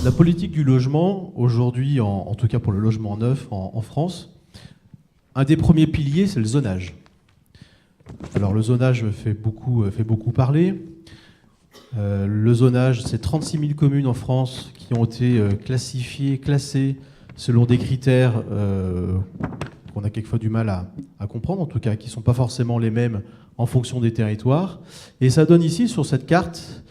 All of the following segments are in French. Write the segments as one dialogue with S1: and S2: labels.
S1: La politique du logement, aujourd'hui, en tout cas pour le logement neuf en France, un des premiers piliers, c'est le zonage. Alors le zonage fait beaucoup parler. Le zonage, c'est 36 000 communes en France qui ont été classées selon des critères qu'on a quelquefois du mal à comprendre, en tout cas qui ne sont pas forcément les mêmes en fonction des territoires. Et ça donne ici, sur cette carte,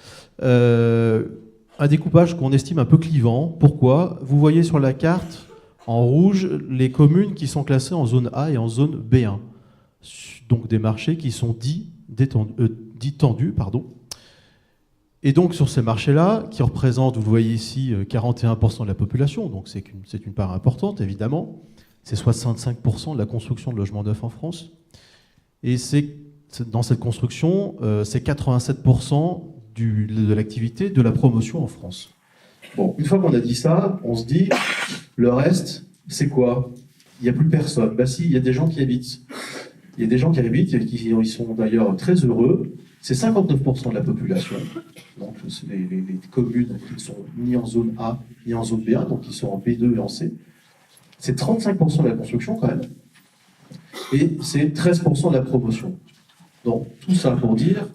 S1: un découpage qu'on estime un peu clivant. Pourquoi ? Vous voyez sur la carte, en rouge, les communes qui sont classées en zone A et en zone B1. Donc des marchés qui sont dits tendus. Et donc sur ces marchés-là, qui représentent, vous le voyez ici, 41% de la population, donc c'est une part importante, évidemment. C'est 65% de la construction de logements neufs en France. Et dans cette construction, c'est 87% de l'activité de la promotion en France. Bon, une fois qu'on a dit ça, on se dit, le reste, c'est quoi ? Il n'y a plus personne. Bah si, il y a des gens qui habitent. Il y a des gens qui habitent, et qui sont d'ailleurs très heureux. C'est 59% de la population. Donc, c'est les communes qui sont ni en zone A, ni en zone B1, donc qui sont en B2 et en C. C'est 35% de la construction, quand même. Et c'est 13% de la promotion. Donc, tout ça pour dire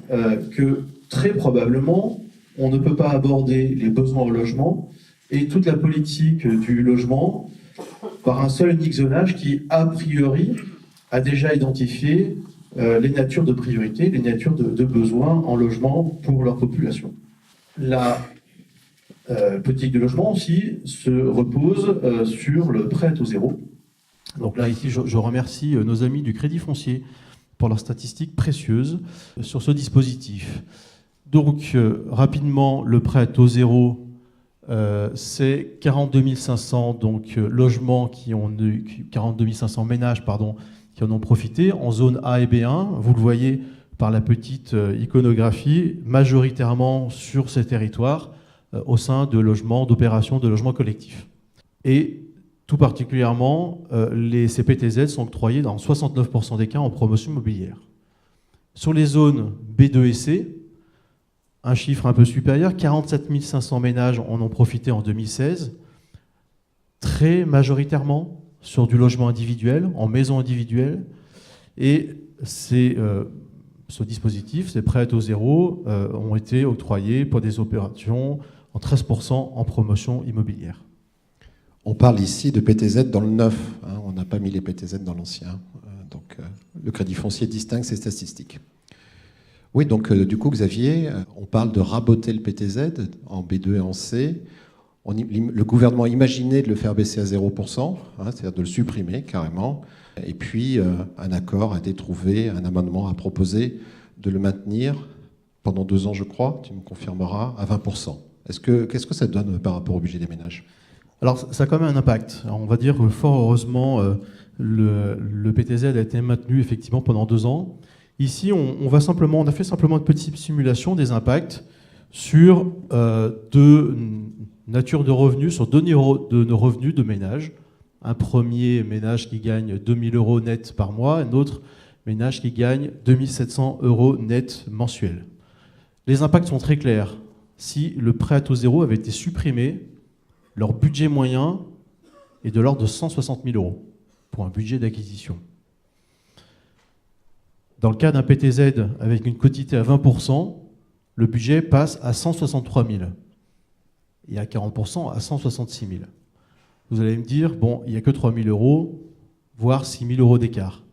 S1: que, très probablement, on ne peut pas aborder les besoins en logement et toute la politique du logement par un seul unique zonage qui, a priori, a déjà identifié les natures de priorité, les natures de besoins en logement pour leur population. La politique de logement aussi se repose sur le prêt à taux zéro. Donc là, ici, je remercie nos amis du Crédit Foncier pour leurs statistiques précieuses sur ce dispositif. Donc, rapidement, le prêt à taux zéro, c'est 42 500 logements 42 500 ménages, qui en ont profité en zone A et B1. Vous le voyez par la petite iconographie, majoritairement sur ces territoires, au sein de logements, d'opérations de logements collectifs. Et tout particulièrement, les CPTZ sont octroyés dans 69% des cas en promotion immobilière. Sur les zones B2 et C, un chiffre un peu supérieur, 47 500 ménages en ont profité en 2016, très majoritairement sur du logement individuel, en maison individuelle. Et ce dispositif, ces prêts à taux zéro, ont été octroyés pour des opérations en 13% en promotion immobilière.
S2: On parle ici de PTZ dans le neuf, hein, on n'a pas mis les PTZ dans l'ancien. Donc le Crédit Foncier distingue ces statistiques. Oui, donc du coup, Xavier, on parle de raboter le PTZ en B2 et en C. Le gouvernement imaginait de le faire baisser à 0%, hein, c'est-à-dire de le supprimer carrément. Et puis, un accord a été trouvé, un amendement a proposé de le maintenir pendant 2 ans, je crois, tu me confirmeras, à 20%. Qu'est-ce que ça donne par rapport au budget des ménages ?
S1: Alors, ça a quand même un impact. Alors, on va dire que fort heureusement, le PTZ a été maintenu effectivement pendant 2 ans. Ici, on a fait simplement une petite simulation des impacts sur deux natures de revenus, sur deux niveaux de nos revenus de ménage. Un premier ménage qui gagne 2 000 euros net par mois, un autre ménage qui gagne 2 700 euros net mensuels. Les impacts sont très clairs. Si le prêt à taux zéro avait été supprimé, leur budget moyen est de l'ordre de 160 000 euros pour un budget d'acquisition. Dans le cas d'un PTZ avec une quotité à 20%, le budget passe à 163 000 et à 40% à 166 000. Vous allez me dire, bon, il n'y a que 3 000 euros, voire 6 000 euros d'écart.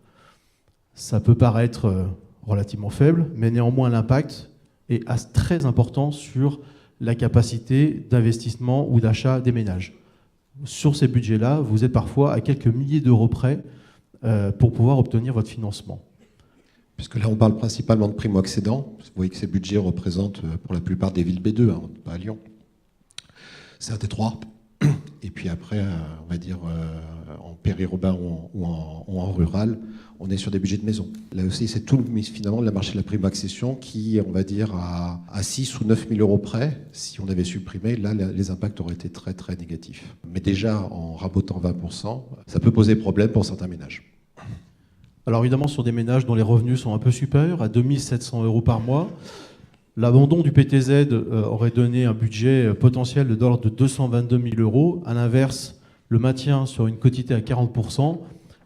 S1: Ça peut paraître relativement faible, mais néanmoins l'impact est très important sur la capacité d'investissement ou d'achat des ménages. Sur ces budgets-là, vous êtes parfois à quelques milliers d'euros près pour pouvoir obtenir votre financement.
S2: Puisque là, on parle principalement de primo-accédants. Vous voyez que ces budgets représentent pour la plupart des villes B2, hein, pas à Lyon. C'est un T3. Et puis après, on va dire, en périurbain ou en rural, on est sur des budgets de maison. Là aussi, c'est tout finalement le marché de la primo-accession qui, on va dire, à 6 ou 9 000 euros près, si on avait supprimé, là, les impacts auraient été très, très négatifs. Mais déjà, en rabotant 20%, ça peut poser problème pour certains ménages.
S1: Alors évidemment, sur des ménages dont les revenus sont un peu supérieurs, à 2 700 euros par mois, L'abandon du PTZ aurait donné un budget potentiel de l'ordre de 222 000 euros. À l'inverse, le maintien sur une quotité à 40%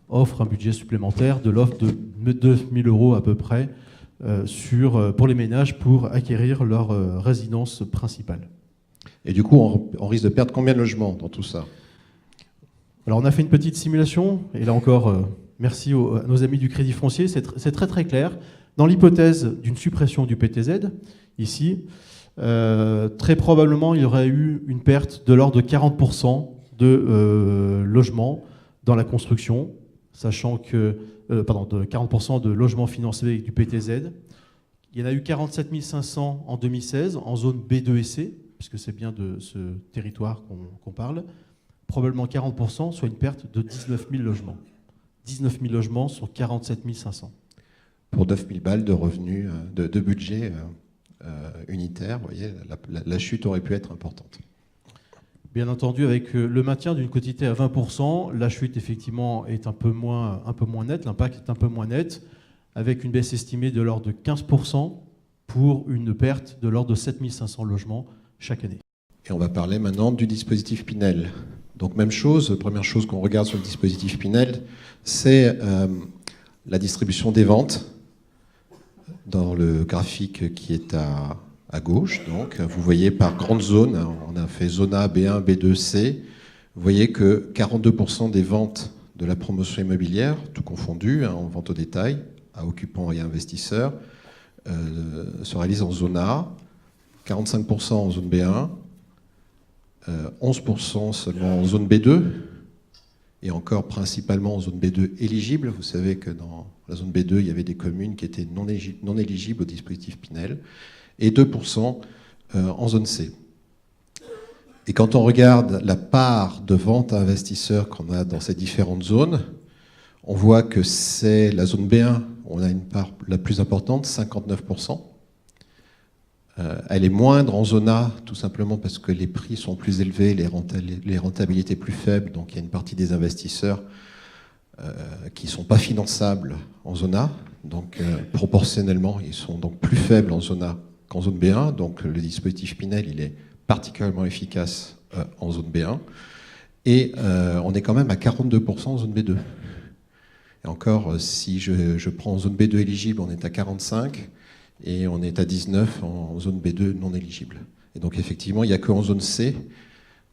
S1: offre un budget supplémentaire de l'offre de 2 000 euros à peu près pour les ménages pour acquérir leur résidence principale.
S2: Et du coup, on risque de perdre combien de logements dans tout ça?
S1: Alors on a fait une petite simulation, et là encore, merci à nos amis du Crédit Foncier, c'est très très clair. Dans l'hypothèse d'une suppression du PTZ, ici, très probablement il y aurait eu une perte de l'ordre de 40% de logements dans la construction, sachant que, de 40% de logements financés avec du PTZ. Il y en a eu 47 500 en 2016, en zone B2 et C, puisque c'est bien de ce territoire qu'on parle. Probablement 40%, soit une perte de 19 000 logements. 19 000 logements sur 47 500.
S2: Pour 9 000 balles de revenus, de budget unitaire, vous voyez, la chute aurait pu être importante.
S1: Bien entendu, avec le maintien d'une quotité à 20%, la chute effectivement est un peu moins nette, l'impact est un peu moins net, avec une baisse estimée de l'ordre de 15% pour une perte de l'ordre de 7 500 logements chaque année.
S2: Et on va parler maintenant du dispositif Pinel. Donc même chose, première chose qu'on regarde sur le dispositif Pinel, c'est la distribution des ventes dans le graphique qui est à gauche. Donc vous voyez par grande zone, on a fait zone A, B1, B2, C. Vous voyez que 42% des ventes de la promotion immobilière, tout confondu, en vente au détail, à occupants et investisseurs, se réalisent en zone A, 45% en zone B1, 11% seulement en zone B2, et encore principalement en zone B2 éligible. Vous savez que dans la zone B2, il y avait des communes qui étaient non éligibles au dispositif Pinel, et 2% en zone C. Et quand on regarde la part de vente à investisseurs qu'on a dans ces différentes zones, on voit que c'est la zone B1, on a une part la plus importante, 59%. Elle est moindre en zone A, tout simplement parce que les prix sont plus élevés, les rentabilités plus faibles, donc il y a une partie des investisseurs qui ne sont pas finançables en zone A, donc proportionnellement, ils sont donc plus faibles en zone A qu'en zone B1, donc le dispositif Pinel, il est particulièrement efficace en zone B1, et on est quand même à 42% en zone B2. Et encore, si je prends en zone B2 éligible, on est à 45%, et on est à 19 en zone B2 non éligible. Et donc effectivement, il n'y a qu'en zone C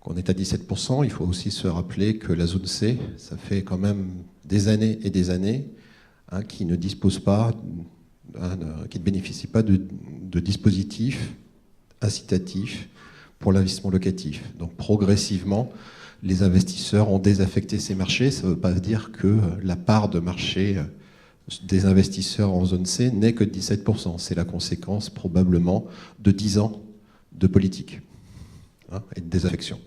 S2: qu'on est à 17%. Il faut aussi se rappeler que la zone C, ça fait quand même des années et des années qui ne dispose pas, qui ne bénéficie pas de dispositifs incitatifs pour l'investissement locatif. Donc progressivement, les investisseurs ont désaffecté ces marchés. Ça ne veut pas dire que la part de marché des investisseurs en zone C n'est que de 17%. C'est la conséquence probablement de 10 ans de politique et de désaffection.